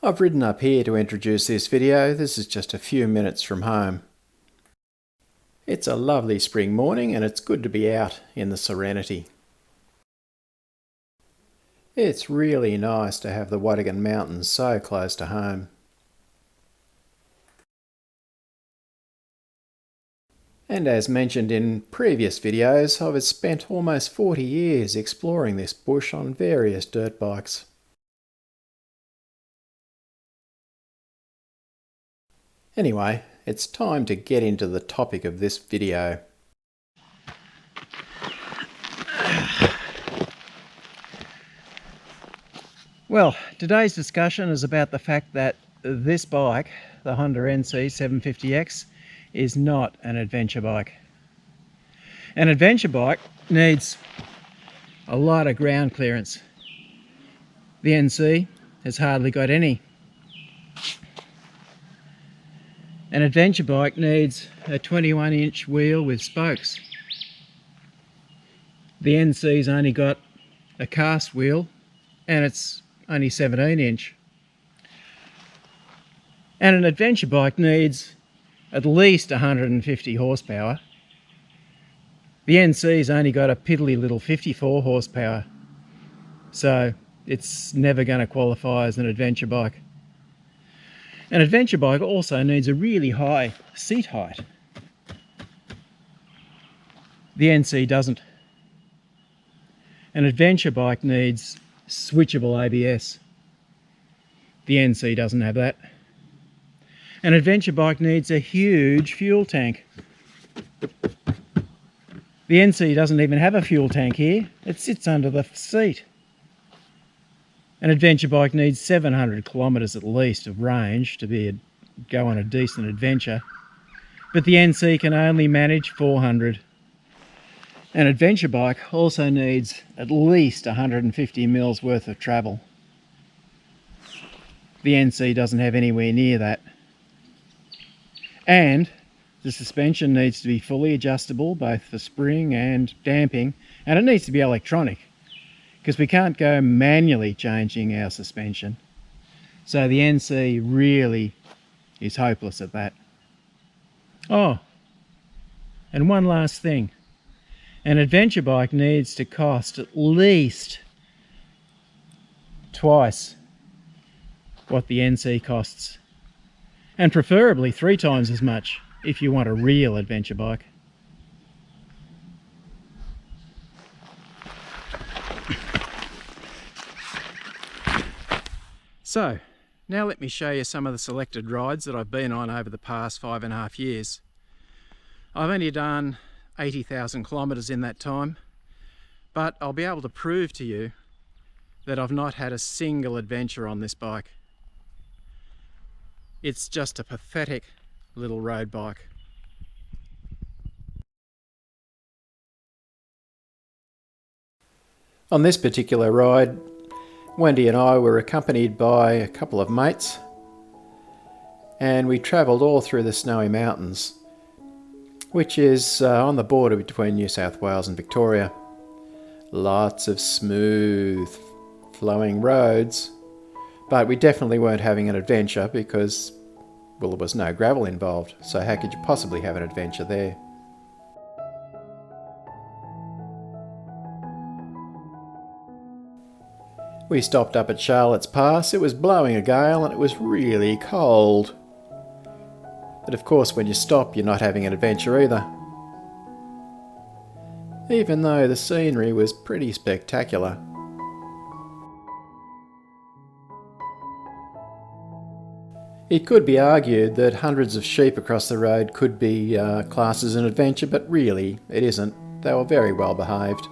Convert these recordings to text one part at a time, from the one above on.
I've ridden up here to introduce this video. This is just a few minutes from home. It's a lovely spring morning and it's good to be out in the serenity. It's really nice to have the Wadigan Mountains so close to home. And as mentioned in previous videos, I've spent almost 40 years exploring this bush on various dirt bikes. Anyway, it's time to get into the topic of this video. Well, today's discussion is about the fact that this bike, the Honda NC750X, is not an adventure bike. An adventure bike needs a lot of ground clearance. The NC has hardly got any. An adventure bike needs a 21-inch wheel with spokes. The NC's only got a cast wheel and it's only 17-inch. And an adventure bike needs at least 150 horsepower. The NC's only got a piddly little 54 horsepower, so it's never going to qualify as an adventure bike. An adventure bike also needs a really high seat height. The NC doesn't. An adventure bike needs switchable ABS. The NC doesn't have that. An adventure bike needs a huge fuel tank. The NC doesn't even have a fuel tank here. It sits under the seat. An adventure bike needs 700 kilometres at least of range to go on a decent adventure, but the NC can only manage 400. An adventure bike also needs at least 150 mils worth of travel. The NC doesn't have anywhere near that. And the suspension needs to be fully adjustable, both for spring and damping, and it needs to be electronic, because we can't go manually changing our suspension. So the NC really is hopeless at that. Oh, and one last thing. An adventure bike needs to cost at least twice what the NC costs. And preferably 3 times as much if you want a real adventure bike. So, now let me show you some of the selected rides that I've been on over the past 5.5 years. I've only done 80,000 kilometres in that time, but I'll be able to prove to you that I've not had a single adventure on this bike. It's just a pathetic little road bike. On this particular ride, Wendy and I were accompanied by a couple of mates, and we travelled all through the Snowy Mountains, which is on the border between New South Wales and Victoria. Lots of smooth flowing roads, but we definitely weren't having an adventure because, well, there was no gravel involved, so how could you possibly have an adventure there? We stopped up at Charlotte's Pass. It was blowing a gale and it was really cold. But of course when you stop you're not having an adventure either. Even though the scenery was pretty spectacular. It could be argued that hundreds of sheep across the road could be classed as an adventure, but really it isn't. They were very well behaved.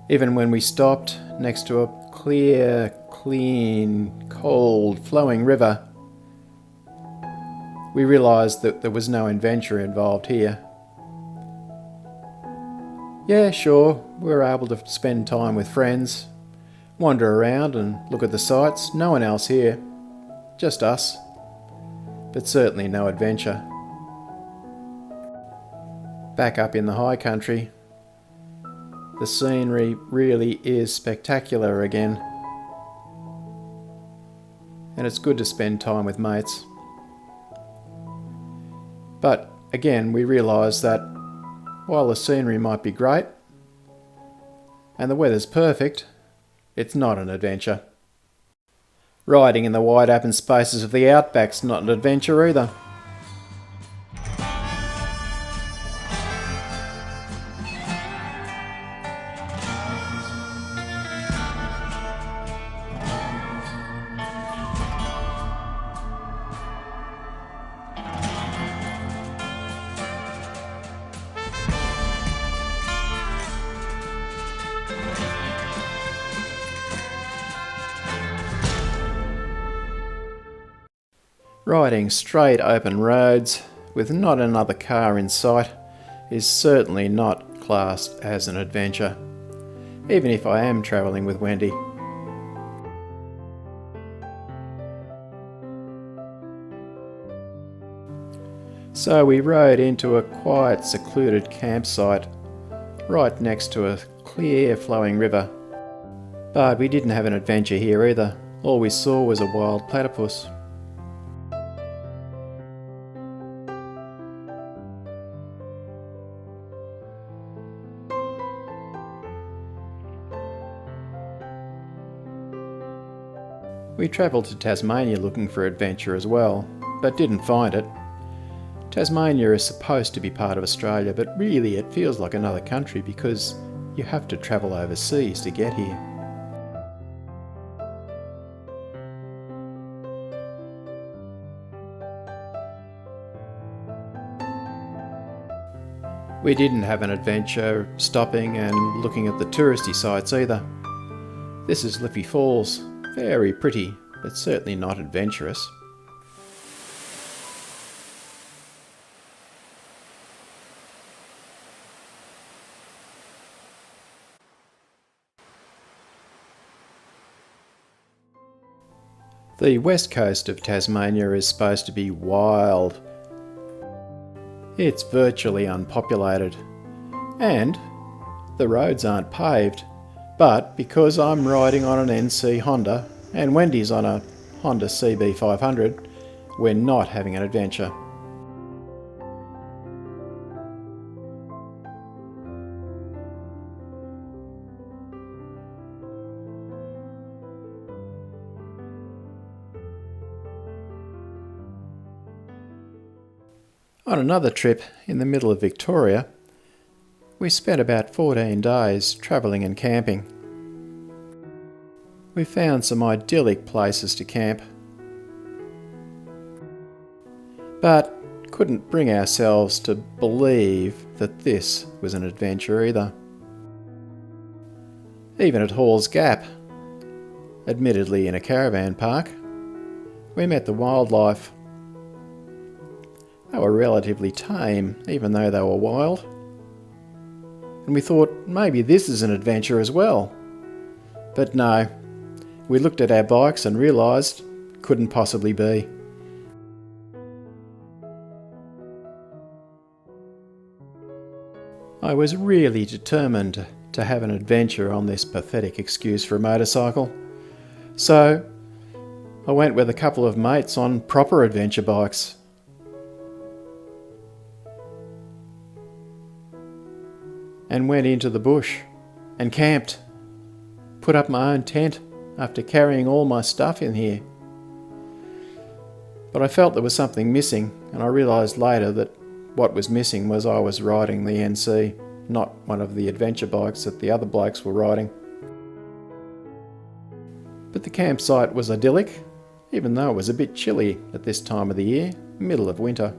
Even when we stopped next to a clear, clean, cold, flowing river, we realised that there was no adventure involved here. Yeah, sure, we were able to spend time with friends, wander around and look at the sights. No one else here, just us, but certainly no adventure. Back up in the high country, the scenery really is spectacular again. and it's good to spend time with mates. But again, we realised that while the scenery might be great and the weather's perfect, it's not an adventure. Riding in the wide open spaces of the outback's not an adventure either. Riding straight open roads with not another car in sight is certainly not classed as an adventure, even if I am travelling with Wendy. So we rode into a quiet, secluded campsite right next to a clear flowing river. But we didn't have an adventure here either. All we saw was a wild platypus. We travelled to Tasmania looking for adventure as well, but didn't find it. Tasmania is supposed to be part of Australia, but really it feels like another country because you have to travel overseas to get here. We didn't have an adventure stopping and looking at the touristy sites either. This is Liffey Falls. Very pretty, but certainly not adventurous. The west coast of Tasmania is supposed to be wild. It's virtually unpopulated, and the roads aren't paved. But because I'm riding on an NC Honda and Wendy's on a Honda CB500, we're not having an adventure. On another trip in the middle of Victoria, we spent about 14 days travelling and camping. We found some idyllic places to camp, but couldn't bring ourselves to believe that this was an adventure either. Even at Hall's Gap, admittedly in a caravan park, we met the wildlife. They were relatively tame, even though they were wild. And we thought maybe this is an adventure as well. But no, we looked at our bikes and realised it couldn't possibly be. I was really determined to have an adventure on this pathetic excuse for a motorcycle. So I went with a couple of mates on proper adventure bikes. And went into the bush and camped. Put up my own tent after carrying all my stuff in here. But I felt there was something missing, and I realised later that what was missing was I was riding the NC, not one of the adventure bikes that the other blokes were riding. But the campsite was idyllic, even though it was a bit chilly at this time of the year, middle of winter.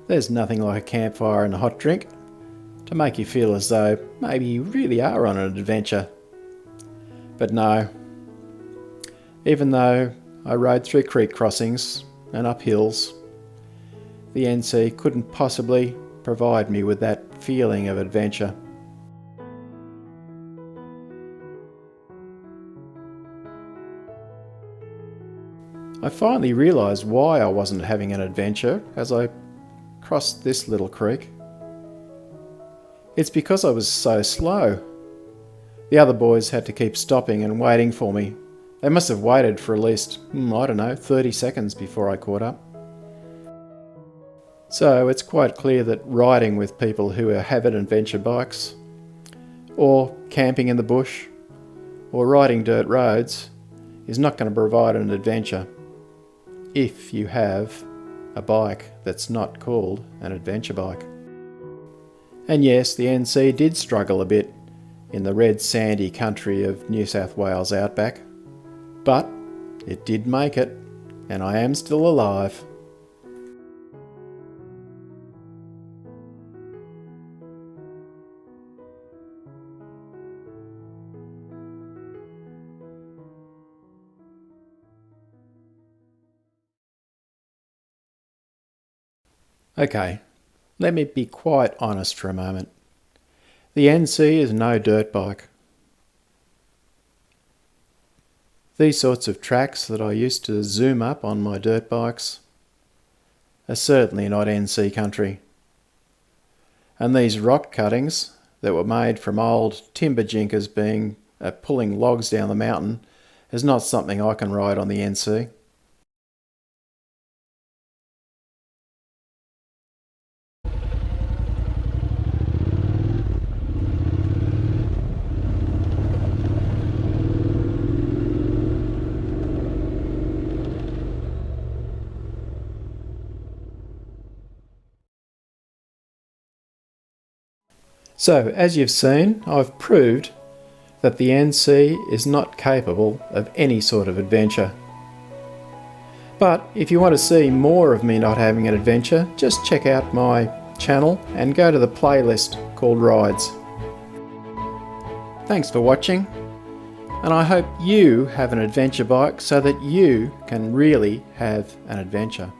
There's nothing like a campfire and a hot drink to make you feel as though maybe you really are on an adventure. But no, even though I rode through creek crossings and up hills, the NC couldn't possibly provide me with that feeling of adventure. I finally realised why I wasn't having an adventure as I crossed this little creek. It's because I was so slow. The other boys had to keep stopping and waiting for me They must have waited for at least, I don't know, 30 seconds before I caught up. So it's quite clear that riding with people who have adventure bikes, or camping in the bush, or riding dirt roads is not going to provide an adventure if you have a bike that's not called an adventure bike. And yes, the NC did struggle a bit in the red sandy country of New South Wales outback, but it did make it, and I am still alive. Okay, let me be quite honest for a moment. The NC is no dirt bike. These sorts of tracks that I used to zoom up on my dirt bikes are certainly not NC country. And these rock cuttings that were made from old timber jinkers pulling logs down the mountain is not something I can ride on the NC. So, as you've seen, I've proved that the NC is not capable of any sort of adventure. But if you want to see more of me not having an adventure, just check out my channel and go to the playlist called Rides. Thanks for watching, and I hope you have an adventure bike so that you can really have an adventure.